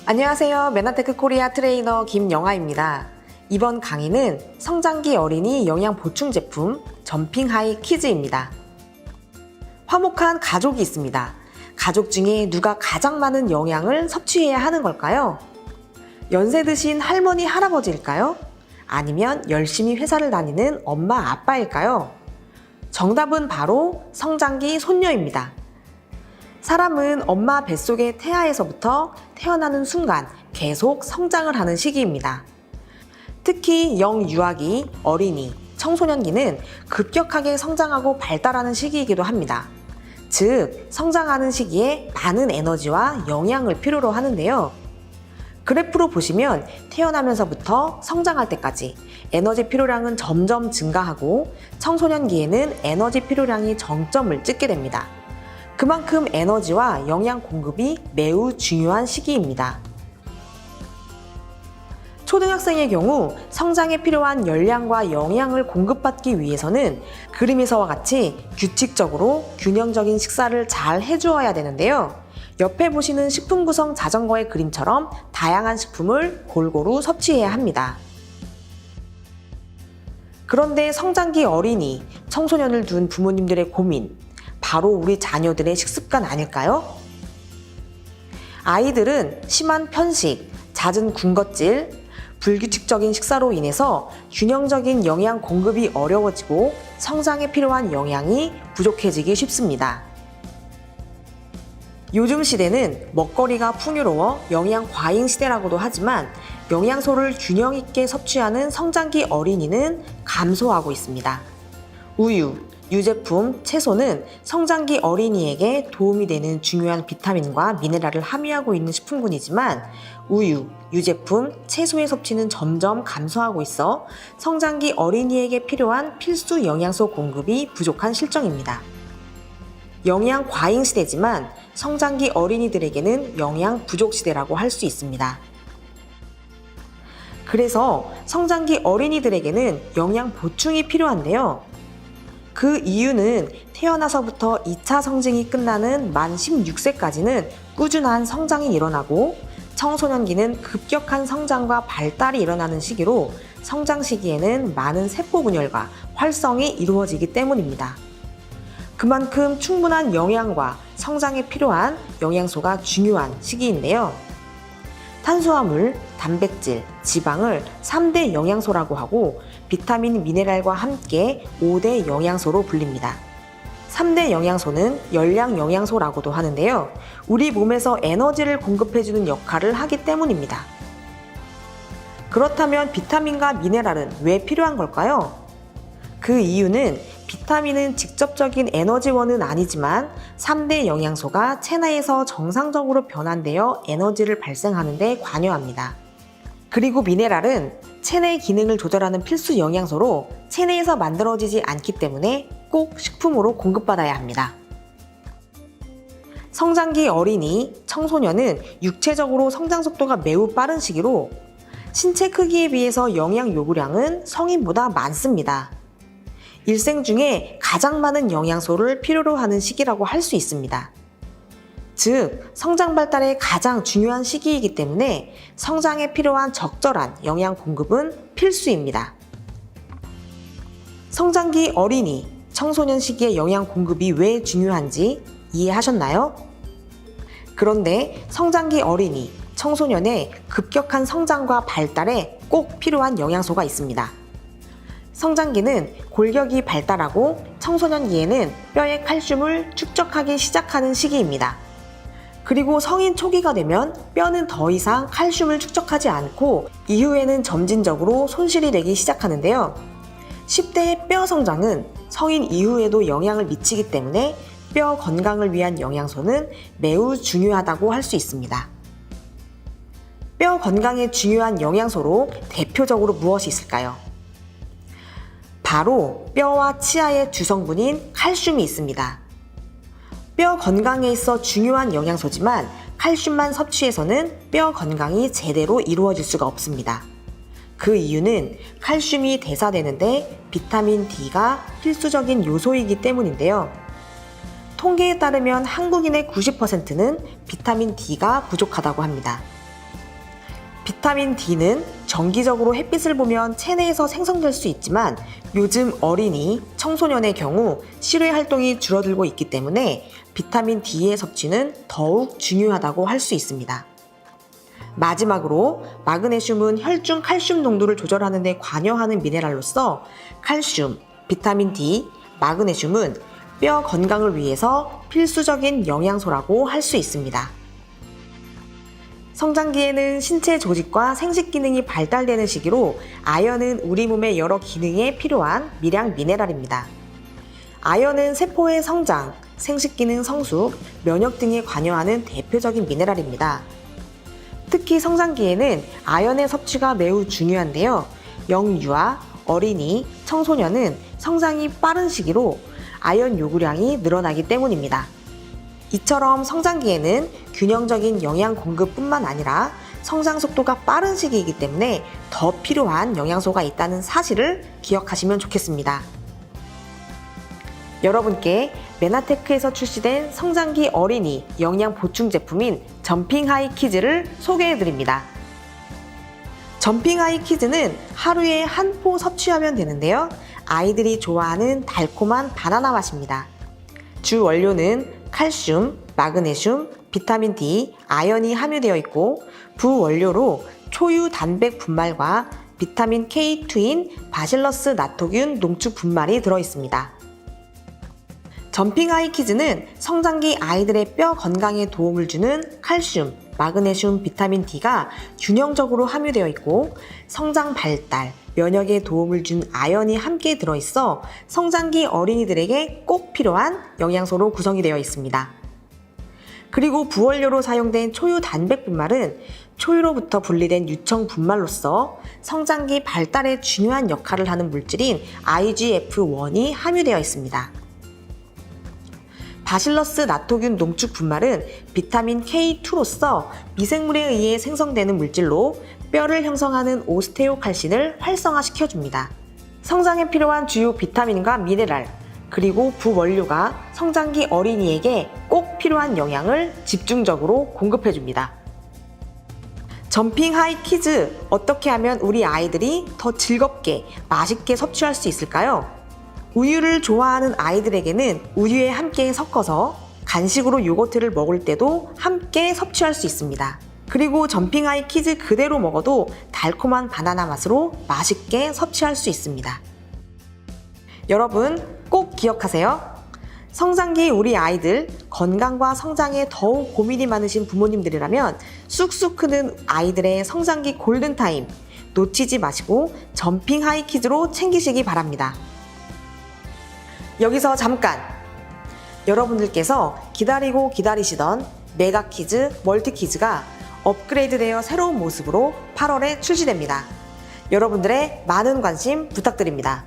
안녕하세요. 메나테크 코리아 트레이너 김영아입니다. 이번 강의는 성장기 어린이 영양 보충 제품 점핑하이 키즈입니다. 화목한 가족이 있습니다. 가족 중에 누가 가장 많은 영양을 섭취해야 하는 걸까요? 연세 드신 할머니, 할아버지일까요? 아니면 열심히 회사를 다니는 엄마, 아빠일까요? 정답은 바로 성장기 손녀입니다. 사람은 엄마 뱃속의 태아에서부터 태어나는 순간 계속 성장을 하는 시기입니다. 특히 영유아기, 어린이, 청소년기는 급격하게 성장하고 발달하는 시기이기도 합니다. 즉, 성장하는 시기에 많은 에너지와 영양을 필요로 하는데요. 그래프로 보시면 태어나면서부터 성장할 때까지 에너지 필요량은 점점 증가하고 청소년기에는 에너지 필요량이 정점을 찍게 됩니다. 그만큼 에너지와 영양 공급이 매우 중요한 시기입니다. 초등학생의 경우 성장에 필요한 열량과 영양을 공급받기 위해서는 그림에서와 같이 규칙적으로 균형적인 식사를 잘 해주어야 되는데요. 옆에 보시는 식품 구성 자전거의 그림처럼 다양한 식품을 골고루 섭취해야 합니다. 그런데 성장기 어린이, 청소년을 둔 부모님들의 고민, 바로 우리 자녀들의 식습관 아닐까요? 아이들은 심한 편식, 잦은 군것질, 불규칙적인 식사로 인해서 균형적인 영양 공급이 어려워지고 성장에 필요한 영양이 부족해지기 쉽습니다. 요즘 시대는 먹거리가 풍요로워 영양 과잉 시대라고도 하지만 영양소를 균형 있게 섭취하는 성장기 어린이는 감소하고 있습니다. 우유, 유제품, 채소는 성장기 어린이에게 도움이 되는 중요한 비타민과 미네랄을 함유하고 있는 식품군이지만 우유, 유제품, 채소의 섭취는 점점 감소하고 있어 성장기 어린이에게 필요한 필수 영양소 공급이 부족한 실정입니다. 영양 과잉 시대지만 성장기 어린이들에게는 영양 부족 시대라고 할 수 있습니다. 그래서 성장기 어린이들에게는 영양 보충이 필요한데요. 그 이유는 태어나서부터 2차 성징이 끝나는 만 16세까지는 꾸준한 성장이 일어나고 청소년기는 급격한 성장과 발달이 일어나는 시기로 성장 시기에는 많은 세포 분열과 활성이 이루어지기 때문입니다. 그만큼 충분한 영양과 성장에 필요한 영양소가 중요한 시기인데요. 탄수화물, 단백질, 지방을 3대 영양소라고 하고 비타민, 미네랄과 함께 5대 영양소로 불립니다. 3대 영양소는 열량 영양소라고도 하는데요. 우리 몸에서 에너지를 공급해주는 역할을 하기 때문입니다. 그렇다면 비타민과 미네랄은 왜 필요한 걸까요? 그 이유는 비타민은 직접적인 에너지원은 아니지만 3대 영양소가 체내에서 정상적으로 변환되어 에너지를 발생하는 데 관여합니다. 그리고 미네랄은 체내 기능을 조절하는 필수 영양소로 체내에서 만들어지지 않기 때문에 꼭 식품으로 공급받아야 합니다. 성장기 어린이, 청소년은 육체적으로 성장 속도가 매우 빠른 시기로 신체 크기에 비해서 영양 요구량은 성인보다 많습니다. 일생 중에 가장 많은 영양소를 필요로 하는 시기라고 할 수 있습니다. 즉, 성장 발달의 가장 중요한 시기이기 때문에 성장에 필요한 적절한 영양 공급은 필수입니다. 성장기 어린이, 청소년 시기의 영양 공급이 왜 중요한지 이해하셨나요? 그런데 성장기 어린이, 청소년의 급격한 성장과 발달에 꼭 필요한 영양소가 있습니다. 성장기는 골격이 발달하고 청소년기에는 뼈의 칼슘을 축적하기 시작하는 시기입니다. 그리고 성인 초기가 되면 뼈는 더 이상 칼슘을 축적하지 않고 이후에는 점진적으로 손실이 되기 시작하는데요. 10대의 뼈 성장은 성인 이후에도 영향을 미치기 때문에 뼈 건강을 위한 영양소는 매우 중요하다고 할 수 있습니다. 뼈 건강에 중요한 영양소로 대표적으로 무엇이 있을까요? 바로 뼈와 치아의 주성분인 칼슘이 있습니다. 뼈 건강에 있어 중요한 영양소지만 칼슘만 섭취해서는 뼈 건강이 제대로 이루어질 수가 없습니다. 그 이유는 칼슘이 대사되는데 비타민 D가 필수적인 요소이기 때문인데요. 통계에 따르면 한국인의 90%는 비타민 D가 부족하다고 합니다. 비타민 D는 정기적으로 햇빛을 보면 체내에서 생성될 수 있지만 요즘 어린이, 청소년의 경우 실외 활동이 줄어들고 있기 때문에 비타민 D의 섭취는 더욱 중요하다고 할 수 있습니다. 마지막으로 마그네슘은 혈중 칼슘 농도를 조절하는 데 관여하는 미네랄로서 칼슘, 비타민 D, 마그네슘은 뼈 건강을 위해서 필수적인 영양소라고 할 수 있습니다. 성장기에는 신체 조직과 생식 기능이 발달되는 시기로 아연은 우리 몸의 여러 기능에 필요한 미량 미네랄입니다. 아연은 세포의 성장, 생식 기능 성숙, 면역 등에 관여하는 대표적인 미네랄입니다. 특히 성장기에는 아연의 섭취가 매우 중요한데요. 영유아, 어린이, 청소년은 성장이 빠른 시기로 아연 요구량이 늘어나기 때문입니다. 이처럼 성장기에는 균형적인 영양 공급뿐만 아니라 성장 속도가 빠른 시기이기 때문에 더 필요한 영양소가 있다는 사실을 기억하시면 좋겠습니다. 여러분께 메나테크에서 출시된 성장기 어린이 영양 보충 제품인 점핑하이 키즈를 소개해드립니다. 점핑하이 키즈는 하루에 한 포 섭취하면 되는데요. 아이들이 좋아하는 달콤한 바나나 맛입니다. 주 원료는 칼슘, 마그네슘, 비타민 D, 아연이 함유되어 있고 부원료로 초유 단백 분말과 비타민 K2인 바실러스 나토균 농축 분말이 들어있습니다. 점핑하이 키즈는 성장기 아이들의 뼈 건강에 도움을 주는 칼슘, 마그네슘, 비타민 D가 균형적으로 함유되어 있고 성장 발달, 면역에 도움을 준 아연이 함께 들어있어 성장기 어린이들에게 꼭 필요한 영양소로 구성이 되어 있습니다. 그리고 부원료로 사용된 초유 단백 분말은 초유로부터 분리된 유청 분말로서 성장기 발달에 중요한 역할을 하는 물질인 IGF-1이 함유되어 있습니다. 바실러스 나토균 농축 분말은 비타민 K2로서 미생물에 의해 생성되는 물질로 뼈를 형성하는 오스테오칼신을 활성화시켜줍니다. 성장에 필요한 주요 비타민과 미네랄, 그리고 부원료가 성장기 어린이에게 꼭 필요한 영양을 집중적으로 공급해줍니다. 점핑 하이 키즈, 어떻게 하면 우리 아이들이 더 즐겁게 맛있게 섭취할 수 있을까요? 우유를 좋아하는 아이들에게는 우유에 함께 섞어서 간식으로 요거트를 먹을 때도 함께 섭취할 수 있습니다. 그리고 점핑하이 키즈 그대로 먹어도 달콤한 바나나 맛으로 맛있게 섭취할 수 있습니다. 여러분 꼭 기억하세요. 성장기 우리 아이들 건강과 성장에 더욱 고민이 많으신 부모님들이라면 쑥쑥 크는 아이들의 성장기 골든타임 놓치지 마시고 점핑하이 키즈로 챙기시기 바랍니다. 여기서 잠깐! 여러분들께서 기다리고 기다리시던 메가키즈, 멀티키즈가 업그레이드되어 새로운 모습으로 8월에 출시됩니다. 여러분들의 많은 관심 부탁드립니다.